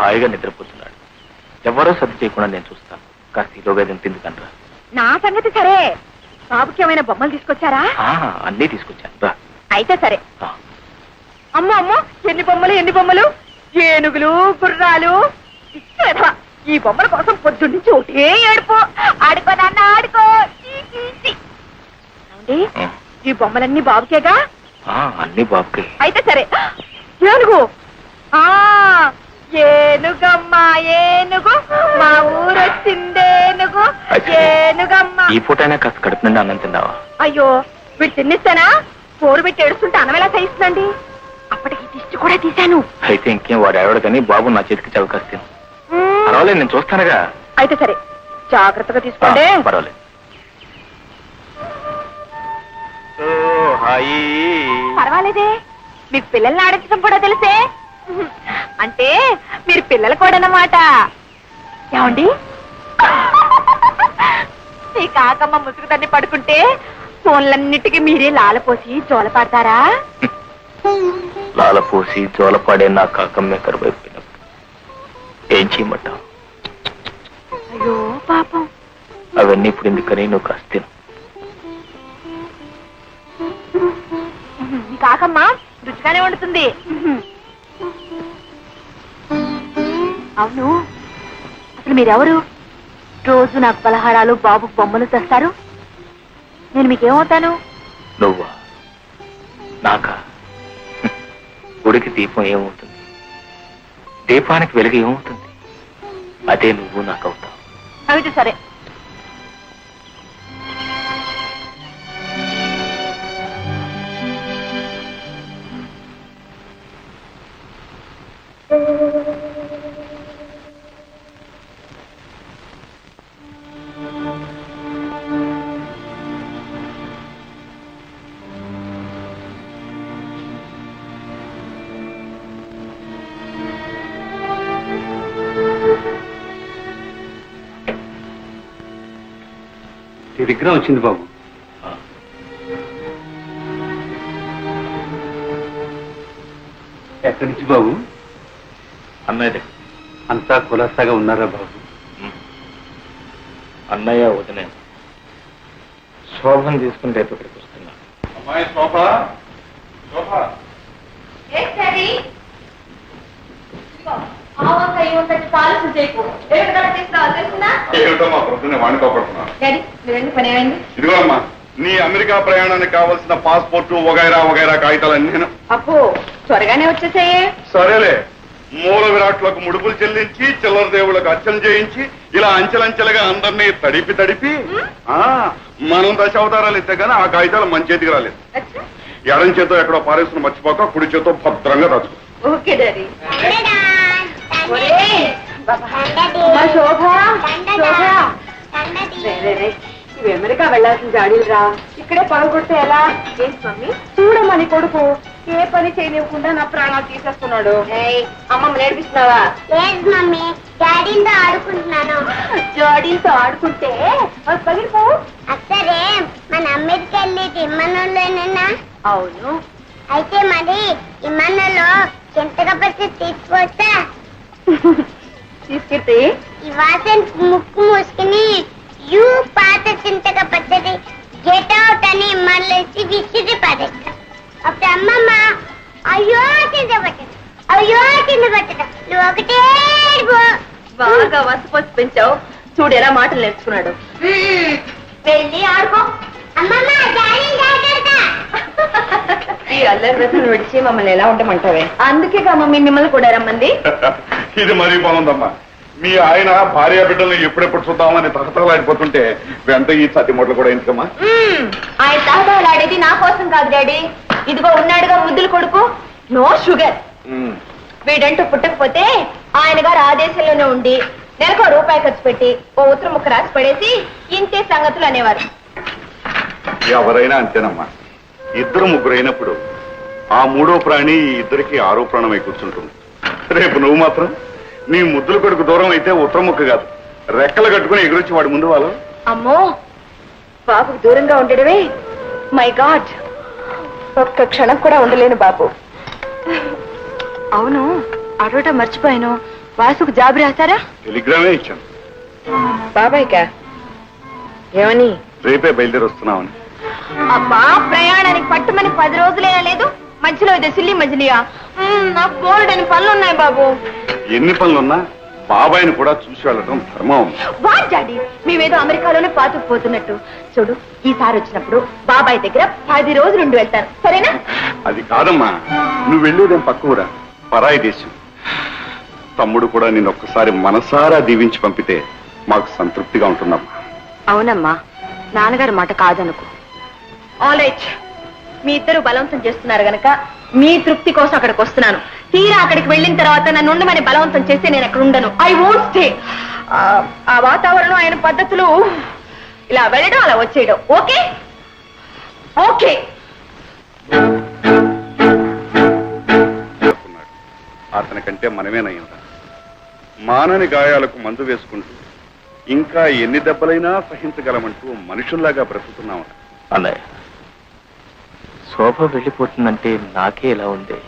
హాయిగా నిద్రపోతున్నాడు. ఎవరో సర్ది చేయకుండా నేను చూస్తాను. కాస్త ఈలోగా తింటుందికంట్రా. నా సంగతి సరే, బాబుకి ఏమైనా బొమ్మలు తీసుకొచ్చారా? అన్నీ తీసుకొచ్చాను రా. అయితే సరే. అమ్మో అమ్మో, ఎన్ని బొమ్మలు ఎన్ని బొమ్మలు! ఏనుగులు, గుర్రాలు. ఈ బొమ్మల కోసం పొద్దున్న నుంచి ఒకటే ఏడుపు. ఆడుకో నాన్న ఆడుకో. ఈ బొమ్మలన్నీ బాబుకేగా? అన్ని బాబుకే. అయితే సరే. ఏనుగు, ఏనుగమ్మా ఏనుగు, మా ఊరొచ్చిందేనుగు, ఏనుగమ్మా. ఈ పూట అయినా కాస్త కడుపు నుండి అన్నం తిందావా? అయ్యో, వీడు తిన్నిస్తానా? పోరు పెట్టి ఏడుస్తుంటే అన్నం ఎలా సహిస్తుందండి? అప్పటికి దిష్టి కూడా తీశాను. అయితే ఇంకేం, వాడు ఎవడు కానీ బాబు నా చేతికి చవకాస్తాను. పర్వాలేదు, నేను చూస్తానుగా. అయితే సరే, జాగ్రత్తగా తీసుకోండి. పర్వాలేదు. పర్వాలేదే, మీకు పిల్లల్ని ఆడించడం కూడా తెలిసే. అంటే మీరు పిల్లలు కూడా అన్నమాట. ఏమండి, ఈ కాకమ్మ ముసుగు తన్ని పడుకుంటే ఫోన్లన్నిటికీ మీరే లాలపోసి జోలపాడతారా? లాలపోసి జోలపాడే నా కాకమ్మే కరువైపోయినప్పుడు ఏం చేయమంటావు? అయ్యో పాపం. అవన్నీ ఇప్పుడు ఎందుకని నువ్వు కాస్త తిను. ఈ కాకమ్మ రుచిగానే వండుతుంది. అవును, అసలు మీరెవరు? రోజు నాకు పలహారాలు, బాబు బొమ్మలు తెస్తారు. నేను మీకేమవుతాను? నువ్వా? నాకా? గుడికి దీపం ఏమవుతుంది, దీపానికి వెలుగు ఏమవుతుంది? అదే నువ్వు నాకు అవుతావు. అయితే సరే. విగ్రహం వచ్చింది బాబు. ఎక్కడి నుంచి బాబు? అన్నయ్య. అంతా కులాసాగా ఉన్నారా బాబు? అన్నయ్య వదిన శోభను తీసుకుని రేపు ఇక్కడికి వస్తున్నా. అమ్మాయి శోభ, శోభ. ఇదిగో అమ్మా, నీ అమెరికా ప్రయాణానికి కావలసిన పాస్పోర్టు వగైరా వగైరా కాగితాలన్నీ. అప్పు త్వరగానే వచ్చేసాయే. సరేలే, మూల విరాట్లకు ముడుపులు చెల్లించి చిల్లర దేవుళ్ళకు అర్చన చేయించి ఇలా అంచెలంచెలుగా అందరినీ తడిపి మనం దశావతారాలు ఇస్తే గానీ ఆ కాగితాలు మన చేతికి రాలేదు. ఎడం చేతో ఎక్కడో పారేసుకుని మర్చిపోక కుడి చేతో భద్రంగా రాసుకో. Okay daddy. ఇవి అమెరికా వెళ్లాల్సిన జాడీలురా, ఇక్కడే పగలగొడితే ఎలా? ఏంటి మమ్మీ, చూడమని కొడుకు ఏ పని చేయనివ్వకుండా నా ప్రాణాలు తీసేస్తున్నాడు. అమ్మమ్మ నేర్పిస్తున్నావా? లేదు మమ్మీ, డాడీతో ఆడుకుంటున్నాను. జాడీలతో ఆడుకుంటే పగిలిపో. అసలే మన అమెరికా వెళ్ళేది ఇమ్మనంలోనేనా? అవును. అయితే మరి ఇమ్మనంలో చింతక పచ్చి తీసుకొస్తా. తీసుకెళ్తే ఈ వాసన ముక్కు మూసుకుని యూ పాత చింతక పచ్చడి గెట్ అవుట్ అని మళ్ళీ విసిరి పడేస్తా. అప్పుడు అమ్మమ్మ అయ్యో చింత పచ్చడి, అయ్యో చింత పచ్చడి, నువ్వు ఒకటే బాగా వసపోసి పెంచావు. చూడు ఎలా మాటలు నేర్చుకున్నాడు. వెళ్ళి ఆడుకో. అమ్మమ్మ జాగ్రత్త. ఈ అల్లరి రసం విడిచి మమ్మల్ని ఎలా ఉండమంటావే? అందుకేగా మమ్మీ మిమ్మల్ని కూడా రమ్మంది. ఇది మరీ బాగుందమ్మా. మీ ఆయన భార్య బిడ్డల్ని ఎప్పుడెప్పుడు చూద్దామని తహతలాడిపోతుంటే వెంట ఈ సతి మొదలు కూడా ఎందుకమ్మా? ఆయన తహతలాడేది నా కోసం కాదు డాడీ. ఇదిగో ఉన్నాడుగా ముద్దులు కొడుకు, నో షుగర్. వీడంటూ పుట్టకపోతే ఆయన గారు ఆదేశంలోనే ఉండి నెలకు రూపాయి ఖర్చు పెట్టి ఓ ఉత్తరం ముక్క రాసి పడేసి ఇంతే సంగతులు అనేవారు. ఎవరైనా అంతేనమ్మా. ఇద్దరు ముగ్గురు అయినప్పుడు ఆ మూడో ప్రాణి ఈ ఇద్దరికి ఆరో ప్రాణమై కూర్చుంటుంది. రేపు నువ్వు మాత్రం నీ ముద్దుల కొడుకు దూరం అయితే ఉత్తరం ముక్క కాదు, రెక్కలు కట్టుకుని ఎగురొచ్చి వాడి ముందు వాళ్ళు. అమ్మో, బాబుకు దూరంగా ఉండడమే మై గాడ్. ఒక్క క్షణం కూడా ఉండలేను బాబు. అవును, అడవటం మర్చిపోయాను. వాసుకు జాబ్ రాశారా? టెలిగ్రామే ఇచ్చాను. బాబాయ్కా ఏమని? రేపే బయలుదేరి వస్తున్నామని. అబ్బా, ప్రయాణానికి పట్టుమని 10 రోజులే లేదు, మధ్యలో ఇదే సిల్లి మజిలియా? నాకు బోల్డని పనులు ఉన్నాయి బాబు. ఎన్ని పనులున్నా బాబాయిని కూడా చూసి వెళ్ళడం ధర్మం. వాట్ డాడీ, మేమేదో అమెరికాలోనే పాతుకుపోతున్నట్టు. చూడు, ఈసారి వచ్చినప్పుడు బాబాయ్ దగ్గర 10 రోజులు ఉండి వెళ్తాను, సరేనా? అది కాదమ్మా, నువ్వు వెళ్ళేదేం పక్క ఊరా, పరాయి దేశం. తమ్ముడు కూడా నిన్ను ఒక్కసారి మనసారా దీవించి పంపితే మాకు సంతృప్తిగా ఉంటుందమ్మా. అవునమ్మా, నాన్నగారి మాట కాదనుకో. ఆల్ రైట్, మీ ఇద్దరు బలవంతం చేస్తున్నారు గనక మీ తృప్తి కోసం అక్కడికి వస్తున్నాను. తీరా అక్కడికి వెళ్ళిన తర్వాత నన్ను ఉండమని బలవంతం చేస్తే నేను అక్కడ ఉండను. I won't stay. ఆ వాతావరణం, ఆయన పద్ధతులు, ఇలా వెళ్ళడం అలా వచ్చేయడం. Okay okay. అతనికంటే మనమేనయ్యిందా? మానని గాయాలకు మందు వేసుకుంటూ ఇంకా ఎన్ని దెబ్బలైనా సహించగలమంటూ మనుషుల్లాగా బ్రతుకుతున్నాం. అన్నయ్య, శోభ వెళ్ళిపోతుందంటే నాకే ఇలా ఉంది.